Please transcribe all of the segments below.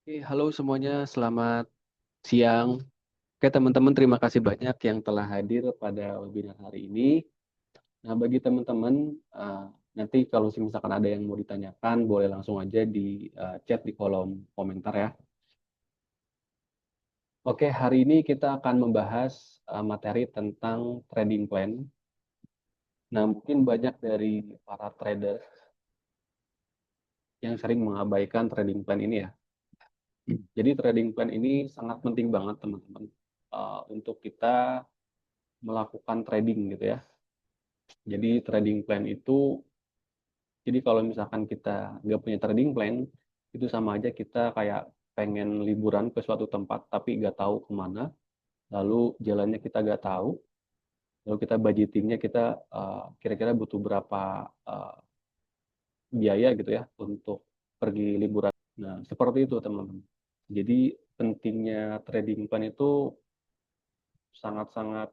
Oke, halo semuanya, selamat siang. Oke, teman-teman, terima kasih banyak yang telah hadir pada webinar hari ini. Nah, bagi teman-teman, nanti kalau misalkan ada yang mau ditanyakan, boleh langsung aja di chat di kolom komentar ya. Oke, hari ini kita akan membahas materi tentang trading plan. Nah, mungkin banyak dari para trader yang sering mengabaikan trading plan ini ya. Jadi trading plan ini sangat penting banget teman-teman untuk kita melakukan trading gitu ya. Jadi trading plan itu, jadi kalau misalkan kita nggak punya trading plan, itu sama aja kita kayak pengen liburan ke suatu tempat tapi nggak tahu kemana, lalu jalannya kita nggak tahu, lalu kita budgetingnya kita kira-kira butuh berapa uh, biaya gitu ya untuk pergi liburan. Nah, seperti itu teman-teman. Jadi pentingnya trading plan itu sangat-sangat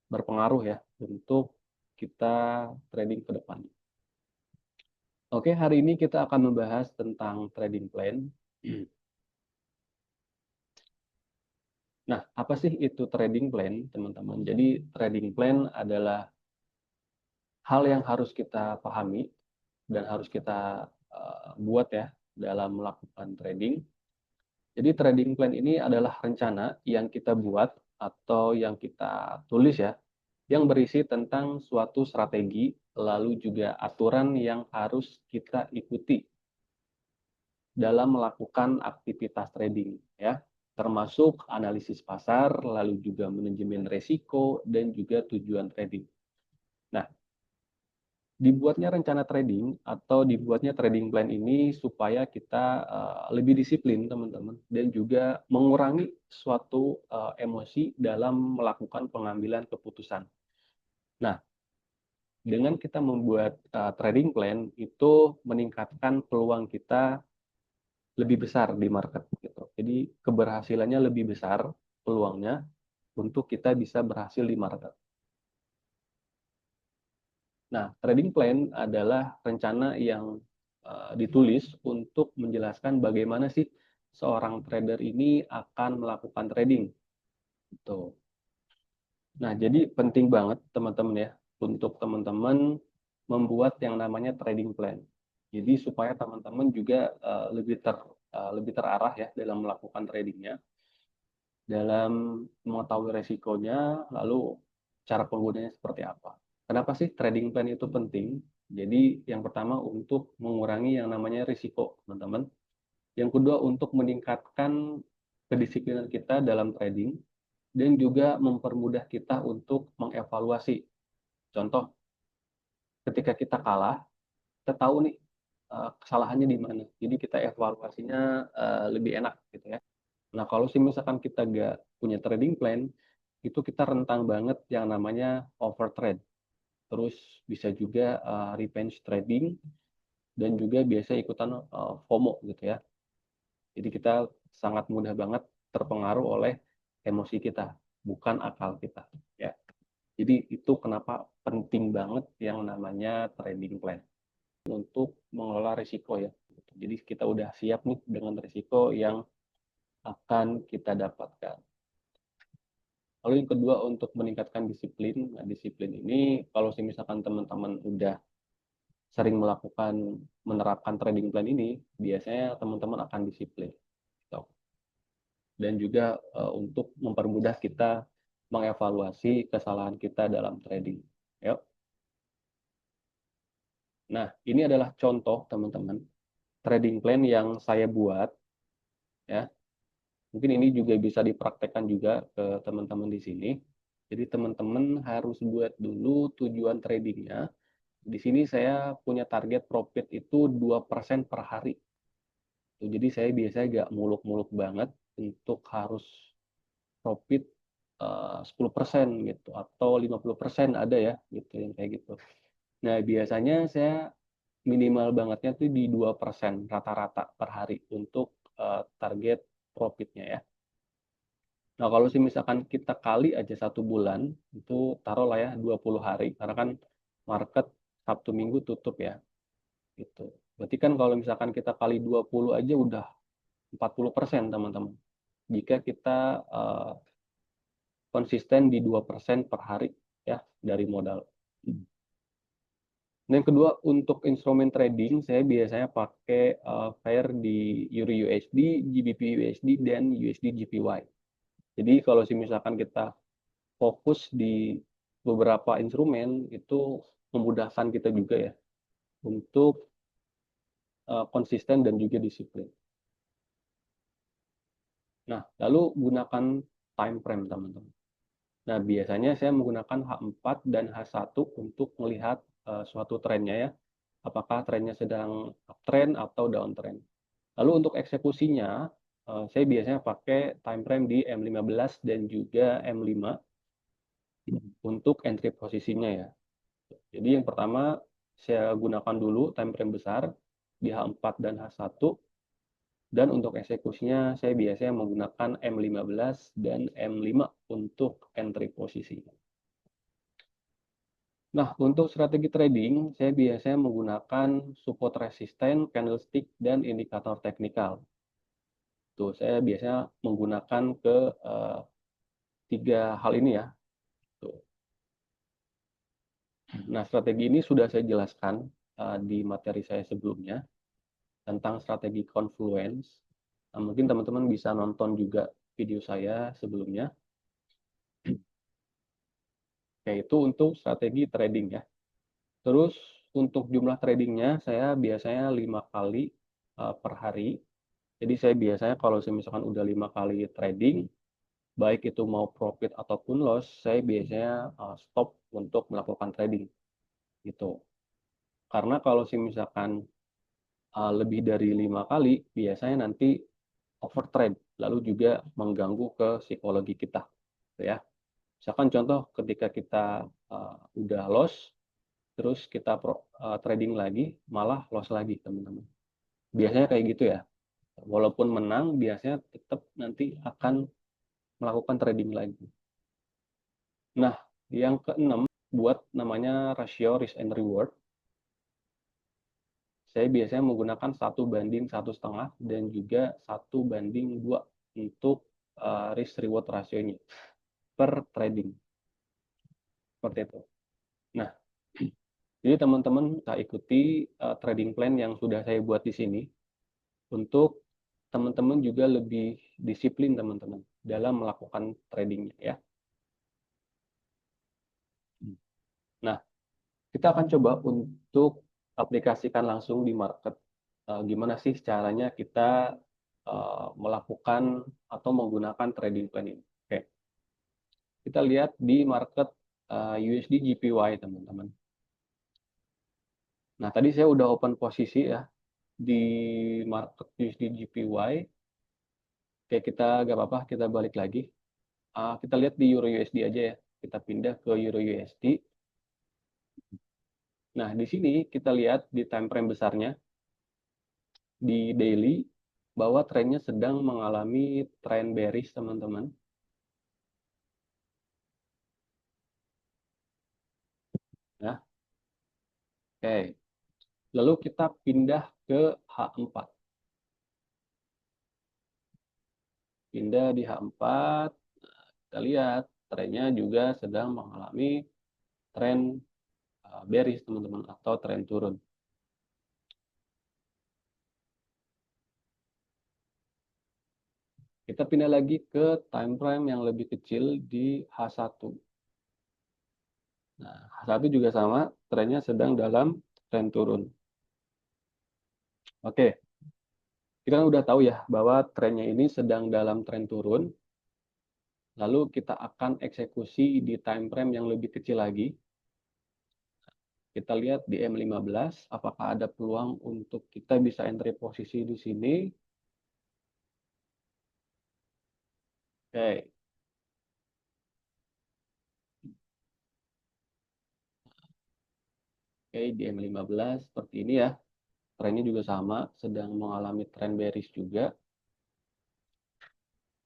berpengaruh ya untuk kita trading ke depan. Oke, hari ini kita akan membahas tentang trading plan. Nah, apa sih itu trading plan, teman-teman? Jadi, trading plan adalah hal yang harus kita pahami dan harus kita buat ya dalam melakukan trading. Jadi, trading plan ini adalah rencana yang kita buat atau yang kita tulis ya, yang berisi tentang suatu strategi, lalu juga aturan yang harus kita ikuti dalam melakukan aktivitas trading ya, termasuk analisis pasar, lalu juga manajemen resiko dan juga tujuan trading. Nah, dibuatnya rencana trading atau dibuatnya trading plan ini supaya kita lebih disiplin teman-teman dan juga mengurangi suatu emosi dalam melakukan pengambilan keputusan. Nah, dengan kita membuat trading plan itu meningkatkan peluang kita lebih besar di market gitu. Jadi keberhasilannya lebih besar peluangnya untuk kita bisa berhasil di market. Nah, trading plan adalah rencana yang ditulis untuk menjelaskan bagaimana sih seorang trader ini akan melakukan trading. Gitu. Nah, jadi penting banget teman-teman ya untuk teman-teman membuat yang namanya trading plan. Jadi supaya teman-teman juga lebih terarah ya dalam melakukan tradingnya, dalam mengetahui resikonya, lalu cara penggunanya seperti apa. Kenapa sih trading plan itu penting? Jadi yang pertama untuk mengurangi yang namanya risiko, teman-teman. Yang kedua untuk meningkatkan kedisiplinan kita dalam trading dan juga mempermudah kita untuk mengevaluasi. Contoh, ketika kita kalah, kita tahu nih kesalahannya di mana. Jadi kita evaluasinya lebih enak gitu ya. Nah, kalau misalkan kita nggak punya trading plan, itu kita rentang banget yang namanya overtrade. Terus bisa juga revenge trading dan juga biasa ikutan FOMO gitu ya. Jadi kita sangat mudah banget terpengaruh oleh emosi kita, bukan akal kita. Ya. Jadi itu kenapa penting banget yang namanya trading plan untuk mengelola risiko ya. Jadi kita udah siap nih dengan risiko yang akan kita dapatkan. Lalu yang kedua untuk meningkatkan disiplin. Nah, disiplin ini kalau misalkan teman-teman udah sering menerapkan trading plan ini, biasanya teman-teman akan disiplin. Gitu. Dan juga untuk mempermudah kita mengevaluasi kesalahan kita dalam trading. Yuk. Nah, ini adalah contoh teman-teman trading plan yang saya buat ya. Mungkin ini juga bisa dipraktekkan juga ke teman-teman di sini. Jadi teman-teman harus buat dulu tujuan tradingnya. Di sini saya punya target profit itu 2% per hari. Jadi saya biasanya gak muluk-muluk banget untuk harus profit 10% gitu atau 50% ada ya gitu yang kayak gitu. Nah, biasanya saya minimal bangetnya tuh di 2% rata-rata per hari untuk target profitnya ya. Nah, kalau misalkan kita kali aja 1 bulan, itu taruhlah ya 20 hari. Karena kan market Sabtu Minggu tutup ya. Gitu. Berarti kan kalau misalkan kita kali 20 aja udah 40%, teman-teman. Jika kita konsisten di 2% per hari ya dari modal. Dan yang kedua, untuk instrumen trading saya biasanya pakai pair di Euro USD, GBP USD, dan USD JPY. Jadi kalau misalkan kita fokus di beberapa instrumen, itu memudahkan kita juga ya untuk konsisten dan juga disiplin. Nah, lalu gunakan time frame, teman-teman. Nah, biasanya saya menggunakan H4 dan H1 untuk melihat suatu trennya ya. Apakah trennya sedang uptrend atau downtrend. Lalu untuk eksekusinya, saya biasanya pakai time frame di M15 dan juga M5 untuk entry posisinya ya. Jadi yang pertama saya gunakan dulu time frame besar di H4 dan H1. Dan untuk eksekusinya saya biasanya menggunakan M15 dan M5 untuk entry posisi. Nah, untuk strategi trading, saya biasanya menggunakan support resisten, candlestick, dan indikator teknikal. Tuh, saya biasanya menggunakan ke tiga hal ini ya. Tuh. Nah, strategi ini sudah saya jelaskan di materi saya sebelumnya tentang strategi confluence. Nah, mungkin teman-teman bisa nonton juga video saya sebelumnya, yaitu untuk strategi trading ya. Terus untuk jumlah tradingnya saya biasanya 5 kali per hari. Jadi saya biasanya kalau misalkan udah 5 kali trading, baik itu mau profit ataupun loss, saya biasanya stop untuk melakukan trading gitu. Karena kalau misalkan lebih dari 5 kali, biasanya nanti overtrade, lalu juga mengganggu ke psikologi kita, gitu ya. Misalkan contoh ketika kita udah loss, terus kita trading lagi, malah loss lagi, teman-teman. Biasanya kayak gitu ya. Walaupun menang, biasanya tetap nanti akan melakukan trading lagi. Nah, yang keenam, buat namanya rasio risk and reward. Saya biasanya menggunakan 1:1,5 dan juga 1:2 untuk risk reward rasionya per trading. Seperti itu. Nah, jadi teman-teman bisa ikuti trading plan yang sudah saya buat di sini untuk teman-teman juga lebih disiplin, teman-teman, dalam melakukan tradingnya ya. Nah, kita akan coba untuk aplikasikan langsung di market. Gimana sih caranya kita melakukan atau menggunakan trading plan ini. Oke, kita lihat di market USD JPY, teman-teman. Nah, tadi saya udah open posisi ya di market USD JPY. Oke, kita gak apa-apa, kita balik lagi. Kita lihat di Euro USD aja ya. Kita pindah ke Euro USD. Nah, di sini kita lihat di time frame besarnya, di daily, bahwa trennya sedang mengalami tren bearish, teman-teman. Ya, oke. Lalu kita pindah ke H4. Pindah di H4, kita lihat trennya juga sedang mengalami tren bearish, teman-teman, atau tren turun. Kita pindah lagi ke time frame yang lebih kecil di H1. Nah, H1 juga sama, trennya sedang dalam tren turun. Oke, kita kan udah tahu ya bahwa trennya ini sedang dalam tren turun. Lalu kita akan eksekusi di time frame yang lebih kecil lagi. Kita lihat di M15, apakah ada peluang untuk kita bisa entry posisi di sini. Oke, oke, di M15 seperti ini ya. Trennya juga sama, sedang mengalami tren bearish juga.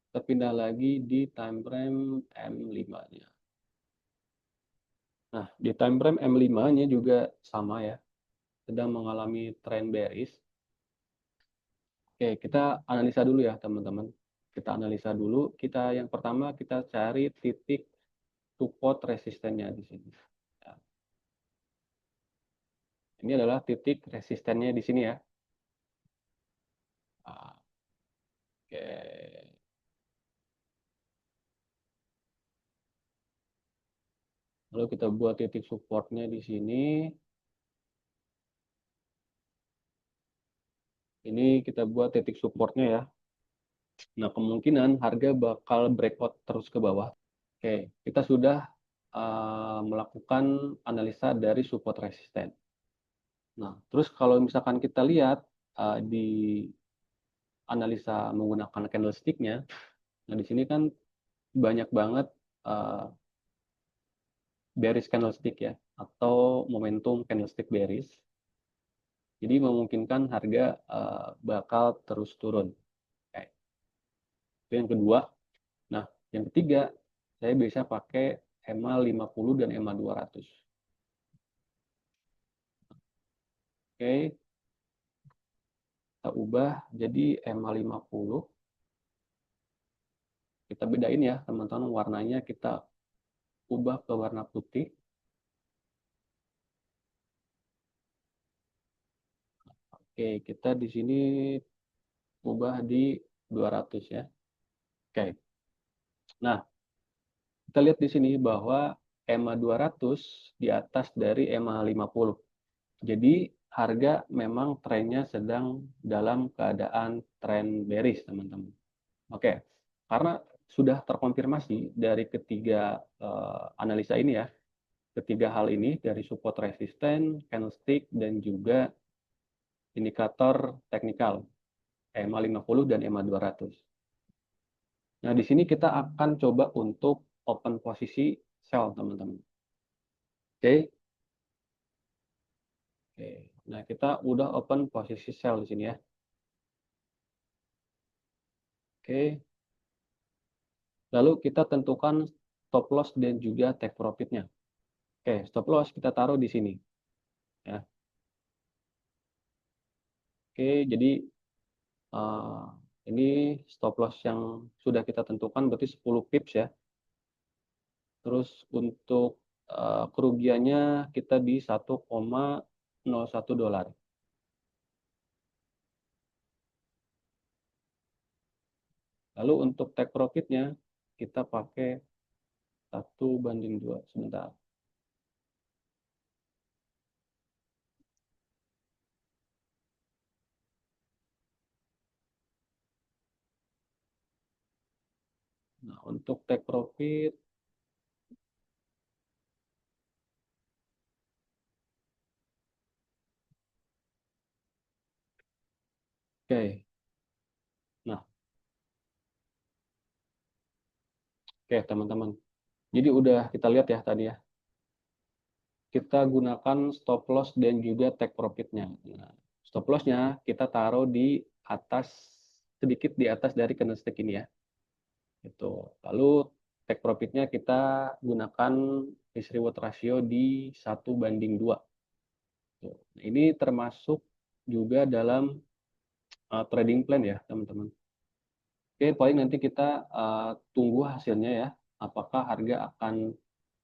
Kita pindah lagi di time frame M5-nya. Nah, di time frame M5-nya juga sama ya, sedang mengalami tren bearish. Oke, kita analisa dulu ya teman-teman. Kita analisa dulu. Yang pertama kita cari titik support resistennya di sini. Ya, ini adalah titik resistennya di sini ya. Ah, oke. Lalu kita buat titik supportnya di sini. Ini kita buat titik supportnya ya. Nah, kemungkinan harga bakal breakout terus ke bawah. Oke, kita sudah melakukan analisa dari support resisten. Nah, terus kalau misalkan kita lihat di analisa menggunakan candlestick-nya, nah di sini kan banyak banget uh, bearish candlestick ya, atau momentum candlestick bearish. Jadi memungkinkan harga bakal terus turun. Oke. Itu yang kedua. Nah, yang ketiga, saya biasa pakai EMA 50 dan EMA 200. Oke, kita ubah jadi EMA 50. Kita bedain ya, teman-teman, warnanya kita ubah ke warna putih. Oke, kita di sini ubah di 200 ya. Oke. Nah, kita lihat di sini bahwa EMA 200 di atas dari EMA 50. Jadi harga memang trennya sedang dalam keadaan tren bearish, teman-teman. Oke, karena sudah terkonfirmasi dari ketiga analisa ini ya, ketiga hal ini dari support resisten, candlestick, dan juga indikator teknikal EMA 50 dan EMA 200. Nah, di sini kita akan coba untuk open posisi sell, teman-teman. Oke. Oke. Nah, kita udah open posisi sell di sini ya. Oke. Lalu kita tentukan stop loss dan juga take profitnya. Oke, stop loss kita taruh di sini. Ya. Oke, jadi uh, ini stop loss yang sudah kita tentukan berarti 10 pips ya. Terus untuk kerugiannya kita di 1,01 dolar. Lalu untuk take profitnya kita pakai 1:2. Sebentar. Nah, untuk take profit, oke. Nah, oke teman-teman. Jadi udah kita lihat ya tadi ya. Kita gunakan stop loss dan juga take profitnya. Nah, stop lossnya kita taruh di atas, sedikit di atas dari candlestick ini ya. Itu. Lalu take profitnya kita gunakan risk reward ratio di 1:2. Tuh. Nah, ini termasuk juga dalam trading plan ya, teman-teman. Oke, paling nanti kita tunggu hasilnya ya. Apakah harga akan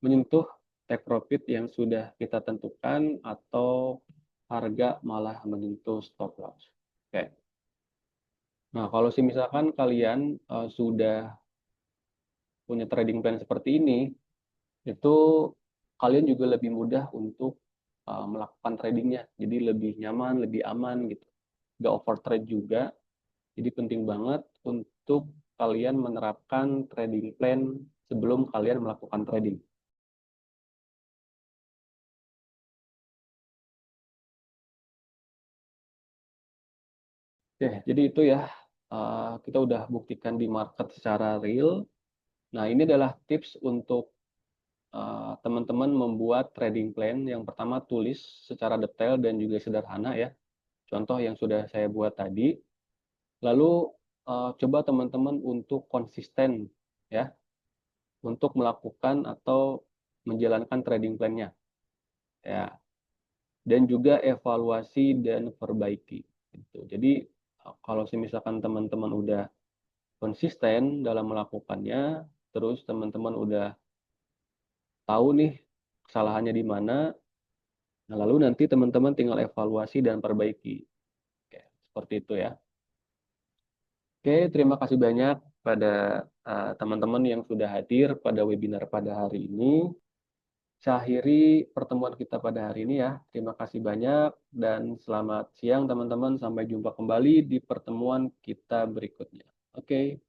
menyentuh take profit yang sudah kita tentukan atau harga malah menyentuh stop loss. Oke. Nah, kalau misalkan kalian sudah punya trading plan seperti ini, itu kalian juga lebih mudah untuk melakukan tradingnya. Jadi lebih nyaman, lebih aman gitu. Nggak over trade juga. Jadi penting banget untuk kalian menerapkan trading plan sebelum kalian melakukan trading. Oke, jadi itu ya, kita udah buktikan di market secara real. Nah, ini adalah tips untuk teman-teman membuat trading plan. Yang pertama, tulis secara detail dan juga sederhana ya. Contoh yang sudah saya buat tadi. Lalu, coba teman-teman untuk konsisten ya, untuk melakukan atau menjalankan trading plan-nya. Ya, dan juga evaluasi dan perbaiki. Gitu. Jadi Kalau misalkan teman-teman udah konsisten dalam melakukannya, terus teman-teman udah tahu nih kesalahannya di mana, nah lalu nanti teman-teman tinggal evaluasi dan perbaiki. Oke, seperti itu ya. Oke, terima kasih banyak pada teman-teman yang sudah hadir pada webinar pada hari ini. Saya akhiri pertemuan kita pada hari ini ya. Terima kasih banyak dan selamat siang teman-teman. Sampai jumpa kembali di pertemuan kita berikutnya. Oke.